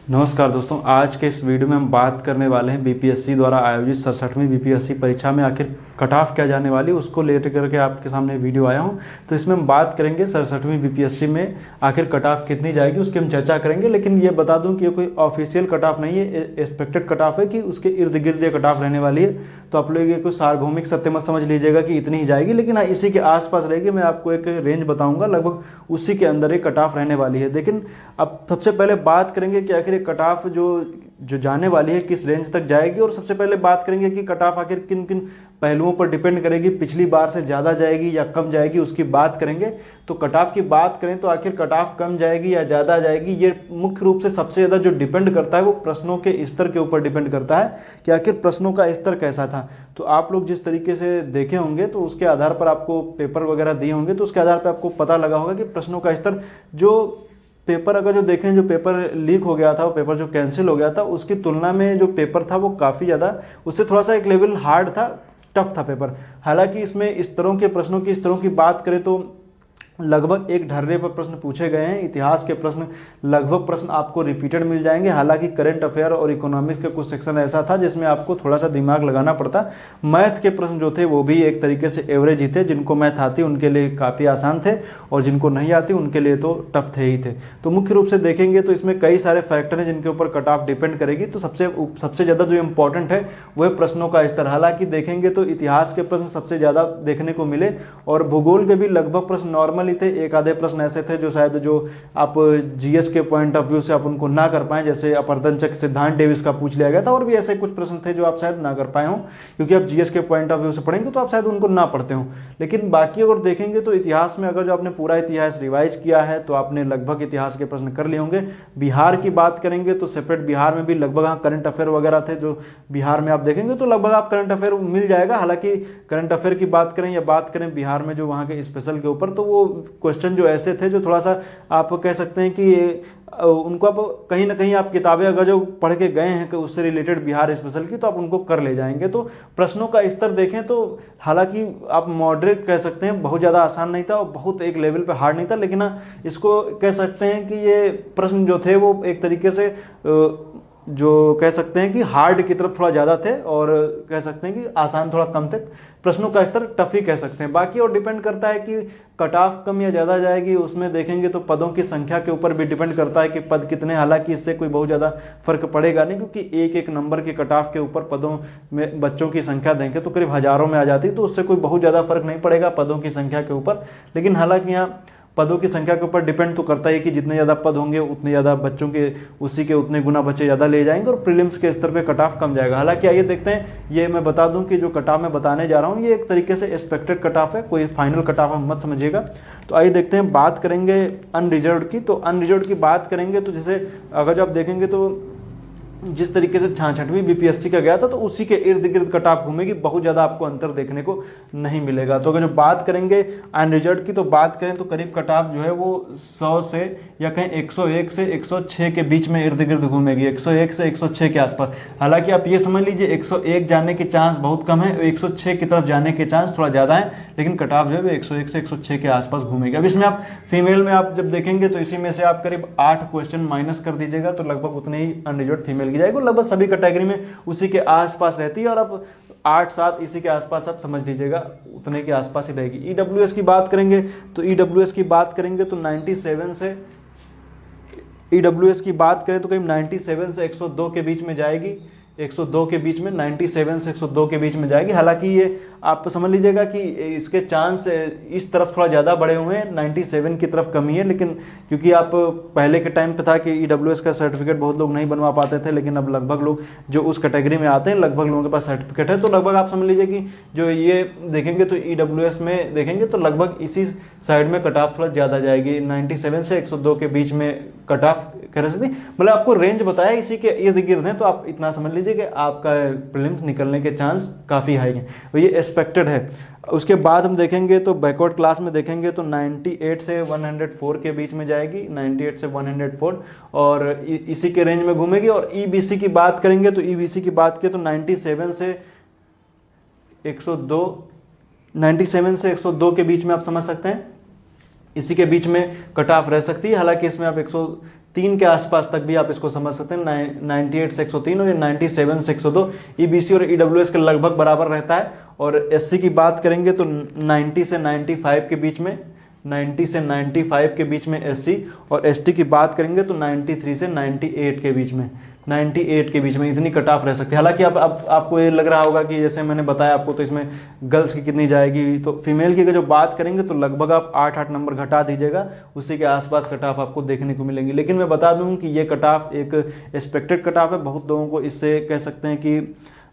नमस्कार दोस्तों, आज के इस वीडियो में हम बात करने वाले हैं बीपीएससी द्वारा आयोजित 67वीं बीपीएससी परीक्षा में आखिर कट ऑफ क्या जाने वाली, उसको लेकर करके आपके सामने वीडियो आया हूं। तो इसमें हम बात करेंगे 67वीं बीपीएससी में आखिर कट ऑफ कितनी जाएगी उसकी हम चर्चा करेंगे। लेकिन ये बता दूं कि ये कोई ऑफिशियल कट ऑफ नहीं है, एक्सपेक्टेड कट ऑफ है कि उसके इर्द गिर्द ये कट ऑफ रहने वाली है। तो आप लोग ये कोई सार्वभौमिक सत्य मत समझ लीजिएगा कि इतनी ही जाएगी, लेकिन इसी के आसपास रहेगी। मैं आपको एक रेंज बताऊंगा, लगभग उसी के अंदर एक कट ऑफ रहने वाली है। लेकिन अब सबसे पहले बात करेंगे कि आखिर कट ऑफ जो जाने वाली है किस रेंज तक जाएगी, और सबसे पहले बात करेंगे कि कट ऑफ आखिर किन किन पहलुओं पर डिपेंड करेगी, पिछली बार से ज़्यादा जाएगी या कम जाएगी, उसकी बात करेंगे। तो कट ऑफ की बात करें तो आखिर कट ऑफ कम जाएगी या ज़्यादा जाएगी, ये मुख्य रूप से सबसे ज़्यादा जो डिपेंड करता है वो प्रश्नों के स्तर के ऊपर डिपेंड करता है कि आखिर प्रश्नों का स्तर कैसा था। तो आप लोग जिस तरीके से देखे होंगे तो उसके आधार पर आपको पेपर वगैरह दिए होंगे, तो उसके आधार पर आपको पता लगा होगा कि प्रश्नों का स्तर, जो पेपर अगर जो देखें, जो पेपर लीक हो गया था, वो पेपर जो कैंसिल हो गया था, उसकी तुलना में जो पेपर था वो काफ़ी ज़्यादा, उससे थोड़ा सा एक लेवल हार्ड था, टफ था पेपर। हालांकि इसमें स्तरों के प्रश्नों की स्तरों की बात करें तो लगभग एक ढर्रे पर प्रश्न पूछे गए हैं। इतिहास के प्रश्न लगभग प्रश्न आपको रिपीटेड मिल जाएंगे। हालांकि करंट अफेयर और इकोनॉमिक्स के कुछ सेक्शन ऐसा था जिसमें आपको थोड़ा सा दिमाग लगाना पड़ता। मैथ के प्रश्न जो थे वो भी एक तरीके से एवरेज ही थे। जिनको मैथ आती उनके लिए काफ़ी आसान थे और जिनको नहीं आती उनके लिए तो टफ थे ही थे। तो मुख्य रूप से देखेंगे तो इसमें कई सारे फैक्टर हैं जिनके ऊपर कट ऑफ डिपेंड करेगी। तो सबसे ज़्यादा जो इंपॉर्टेंट है वो है प्रश्नों का स्तर। हालांकि देखेंगे तो इतिहास के प्रश्न सबसे ज़्यादा देखने को मिले और भूगोल के भी लगभग प्रश्न नॉर्मल थे। एक आधे प्रश्न ऐसे थे जो शायद जो आप जीएस के पॉइंट ऑफ व्यू से आप उनको ना कर पाए, जैसे अपरदन चक्र सिद्धांत डेविस का पूछ लिया गया था, और भी ऐसे कुछ प्रश्न थे जो आप शायद ना कर पाए हों, क्योंकि आप जीएस के पॉइंट ऑफ व्यू से पढ़ेंगे तो आप शायद उनको ना पढ़ते हो। लेकिन बाकी अगर देखेंगे तो इतिहास में अगर जो आपने पूरा इतिहास रिवाइज किया है तो आपने लगभग इतिहास के प्रश्न कर लिए होंगे। बिहार की बात करेंगे तो सेपरेट बिहार में भी लगभग हाँ करंट अफेयर वगैरह थे जो बिहार में आप देखेंगे तो लगभग आप करंट अफेयर मिल जाएगा। हालांकि करंट अफेयर की बात करें या बात करें बिहार में जो वहाँ के स्पेशल के ऊपर, तो वो क्वेश्चन जो ऐसे थे जो थोड़ा सा आप कह सकते हैं कि उनको आप कहीं ना कहीं आप किताबें अगर जो पढ़ के गए हैं कि उससे रिलेटेड बिहार स्पेशल की, तो आप उनको कर ले जाएंगे। तो प्रश्नों का स्तर देखें तो हालांकि आप मॉडरेट कह सकते हैं, बहुत ज़्यादा आसान नहीं था और बहुत एक लेवल पे हार्ड नहीं था, लेकिन इसको कह सकते हैं कि ये प्रश्न जो थे वो एक तरीके से जो कह सकते हैं कि हार्ड की तरफ थोड़ा ज़्यादा थे और कह सकते हैं कि आसान थोड़ा कम थे। प्रश्नों का स्तर टफ ही कह सकते हैं। बाकी और डिपेंड करता है कि कट ऑफ कम या ज़्यादा जाएगी, उसमें देखेंगे तो पदों की संख्या के ऊपर भी डिपेंड करता है कि पद कितने। हालांकि इससे कोई बहुत ज़्यादा फर्क पड़ेगा नहीं, क्योंकि एक एक नंबर के कट ऑफ के ऊपर पदों में बच्चों की संख्या देंगे तो करीब हज़ारों में आ जाती, तो उससे कोई बहुत ज़्यादा फर्क नहीं पड़ेगा पदों की संख्या के ऊपर। लेकिन हालांकि यहाँ पदों की संख्या के ऊपर डिपेंड तो करता है कि जितने ज़्यादा पद होंगे उतने ज़्यादा बच्चों के उसी के उतने गुना बच्चे ज़्यादा ले जाएंगे और प्रीलिम्स के स्तर पे कट ऑफ कम जाएगा। हालांकि आइए देखते हैं, ये मैं बता दूं कि जो कट ऑफ मैं बताने जा रहा हूं ये एक तरीके से एक्सपेक्टेड कट ऑफ है, कोई फाइनल कट ऑफ हम मत समझिएगा। तो आइए देखते हैं, बात करेंगे अनरिजर्व्ड की। तो अनरिजर्व्ड की बात करेंगे तो जैसे अगर जो आप देखेंगे तो जिस तरीके से 66वीं बीपीएससी का गया था तो उसी के इर्द गिर्द कट ऑफ घूमेगी, बहुत ज़्यादा आपको अंतर देखने को नहीं मिलेगा। तो अगर जो बात करेंगे अनरिजर्व्ड की तो बात करें तो करीब कट ऑफ जो है वो 100 से या कहीं 101 से 106 के बीच में इर्द गिर्द घूमेगी, 101 से 106 के आसपास। हालांकि आप ये समझ लीजिए 101 जाने के चांस बहुत कम है, 106 की तरफ जाने के चांस थोड़ा ज़्यादा है, लेकिन कट ऑफ जो है वो 101 से 106 के आसपास घूमेगी। अब इसमें आप फीमेल में आप जब देखेंगे तो इसी में से आप करीब 8 क्वेश्चन माइनस कर दीजिएगा तो लगभग उतने ही अनरिजर्व्ड फीमेल की जाएगी। लगभग सभी कैटेगरी में उसी के आसपास रहती है और अब 8-7 इसी के आसपास आप समझ लीजिएगा उतने के आसपास ही रहेगी। ईडब्ल्यूएस की बात करेंगे तो ईडब्ल्यूएस की बात करेंगे तो 97 से ईडब्ल्यूएस की बात करें तो करीब 97 से 102 के बीच में जाएगी, 102 के बीच में, 97 से 102 के बीच में जाएगी। हालांकि ये आप समझ लीजिएगा कि इसके चांस इस तरफ थोड़ा ज़्यादा बढ़े हुए हैं, 97 की तरफ कमी है। लेकिन क्योंकि आप पहले के टाइम पे था कि ईडब्ल्यूएस का सर्टिफिकेट बहुत लोग नहीं बनवा पाते थे, लेकिन अब लगभग लोग जो उस कैटेगरी में आते हैं लगभग लोगों के पास सर्टिफिकेट है। तो लगभग आप समझ लीजिए कि जो ये देखेंगे तो ईडब्ल्यूएस में देखेंगे तो लगभग इसी साइड में कट ऑफ थोड़ा ज़्यादा जाएगी, 97 से 102 के बीच में कट ऑफ कह सकती। मतलब आपको रेंज बताया इसी के इर्द गिर्द है, तो आप इतना समझ लीजिए कि आपका प्रीलिम्स निकलने के चांस काफ़ी हाई हैं, तो ये एक्सपेक्टेड है। उसके बाद हम देखेंगे तो बैकवर्ड क्लास में देखेंगे तो 98 से 104 के बीच में जाएगी, 98 से 104 और इसी के रेंज में घूमेगी। और ईबीसी की बात करेंगे तो ईबीसी की बात करें तो 97 से 102, 97 से 102 के बीच में आप समझ सकते हैं, इसी के बीच में कट ऑफ रह सकती है। हालांकि इसमें आप 3 के आसपास तक भी आप इसको समझ सकते हैं। 98 से 103 और ये 97 से 102 ईबीसी और ईडब्ल्यूएस के लगभग बराबर रहता है। और एससी की बात करेंगे तो 90 से 95 के बीच में, 90 से 95 के बीच में एससी, और एसटी की बात करेंगे तो 93 से 98 के बीच में, 98 के बीच में इतनी कट ऑफ रह सकती है। हालांकि अब आपको ये लग रहा होगा कि जैसे मैंने बताया आपको, तो इसमें गर्ल्स की कितनी जाएगी, तो फीमेल की अगर जो बात करेंगे तो लगभग आप 8 नंबर घटा दीजिएगा, उसी के आसपास कट ऑफ आपको देखने को मिलेंगी। लेकिन मैं बता दूं कि ये कट ऑफ एक एक्सपेक्टेड कट ऑफ है। बहुत लोगों को इससे कह सकते हैं कि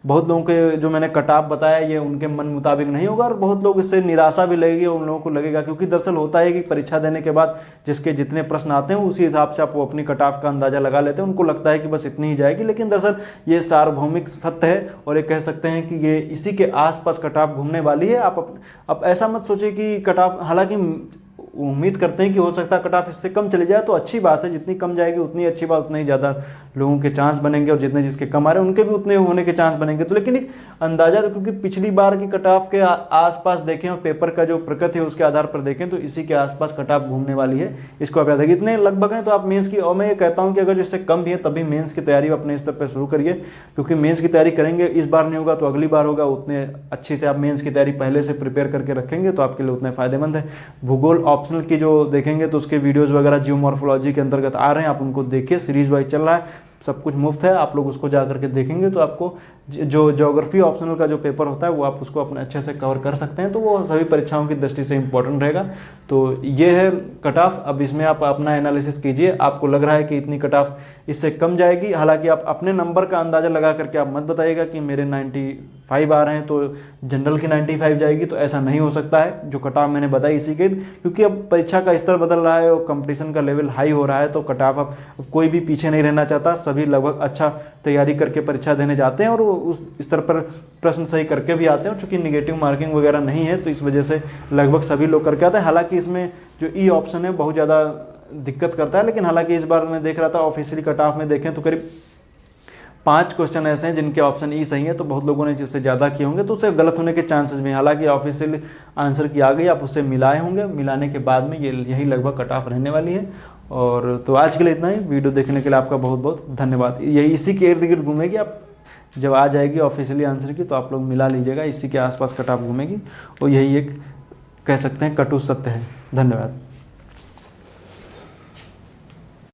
बहुत लोगों के जो मैंने कट ऑफ बताया ये उनके मन मुताबिक नहीं होगा, और बहुत लोग इससे निराशा भी लगेगी, उन लोगों को लगेगा, क्योंकि दरअसल होता है कि परीक्षा देने के बाद जिसके जितने प्रश्न आते हैं उसी हिसाब से आप वो अपनी कट ऑफ का अंदाजा लगा लेते हैं। उनको लगता है कि बस इतनी ही जाएगी, लेकिन दरअसल ये सार्वभौमिक सत्य है, और ये कह सकते हैं कि ये इसी के आसपास कट ऑफ घूमने वाली है। आप ऐसा मत सोचिए कि कट ऑफ, हालांकि उम्मीद करते हैं कि हो सकता है कट ऑफ इससे कम चली जाए, तो अच्छी बात है, जितनी कम जाएगी उतनी अच्छी बात, उतने ही ज़्यादा लोगों के चांस बनेंगे, और जितने जिसके कम आ रहे हैं उनके भी उतने होने के चांस बनेंगे। तो लेकिन एक अंदाजा, तो क्योंकि पिछली बार की कट ऑफ के आसपास देखें और पेपर का जो प्रकृति है उसके आधार पर देखें तो इसी के आसपास कट ऑफ घूमने वाली है। इसको आप याद रखिए, इतने लगभग हैं तो आप मेंस की, और मैं ये कहता हूँ कि अगर इससे कम भी है तभी मेंस की तैयारी अपने स्तर पर शुरू करिए, क्योंकि मेंस की तैयारी करेंगे, इस बार नहीं होगा तो अगली बार होगा, उतने अच्छे से आप मेंस की तैयारी पहले से प्रिपेयर करके रखेंगे तो आपके लिए उतने फायदेमंद है। भूगोल ऑप्शनल की जो देखेंगे तो उसके वीडियोस वगैरह जियोमॉर्फोलॉजी के अंतर्गत आ रहे हैं, आप उनको देखिए, सीरीज वाइज चल रहा है, सब कुछ मुफ्त है, आप लोग उसको जा करके देखेंगे तो आपको जो ज्योग्राफी ऑप्शनल का जो पेपर होता है वो आप उसको अपने अच्छे से कवर कर सकते हैं, तो वो सभी परीक्षाओं की दृष्टि से इंपॉर्टेंट रहेगा। तो ये है कट ऑफ। अब इसमें आप अपना एनालिसिस कीजिए, आपको लग रहा है कि इतनी कट ऑफ इससे कम जाएगी, हालांकि आप अपने नंबर का अंदाजा लगा करके आप मत बताइएगा कि मेरे 95 आ रहे हैं तो जनरल की 95 जाएगी, तो ऐसा नहीं हो सकता है। जो कट ऑफ मैंने बताई इसी के, क्योंकि अब परीक्षा का स्तर बदल रहा है और कंपटीशन का लेवल हाई हो रहा है, तो कट ऑफ अब कोई भी पीछे नहीं रहना चाहता, सभी लगभग अच्छा तैयारी करके परीक्षा देने जाते हैं और उस स्तर पर प्रश्न सही करके भी आते हैं। और चूंकि निगेटिव मार्किंग वगैरह नहीं है तो इस वजह से लगभग सभी लोग करके आते हैं। हालांकि इसमें जो ई ऑप्शन है बहुत ज़्यादा दिक्कत करता है, लेकिन हालांकि इस बार मैं देख रहा था ऑफिशियली कट ऑफ में देखें तो करीब 5 क्वेश्चन ऐसे हैं जिनके ऑप्शन ई सही है, तो बहुत लोगों ने जिससे ज़्यादा किए होंगे तो उससे गलत होने के चांसेस भी हैं। हालांकि ऑफिशियल आंसर की आ गई, आप उससे मिलाए होंगे, मिलाने के बाद में यही लगभग कट ऑफ रहने वाली है। और तो आज के लिए इतना ही। वीडियो देखने के लिए आपका बहुत बहुत धन्यवाद। यही इसी के इर्द गिर्द घूमेगी, आप जब आ जाएगी ऑफिशियली आंसर की तो आप लोग मिला लीजिएगा, इसी के आसपास कट ऑफ घूमेगी, और यही एक कह सकते हैं कटु सत्य है। धन्यवाद।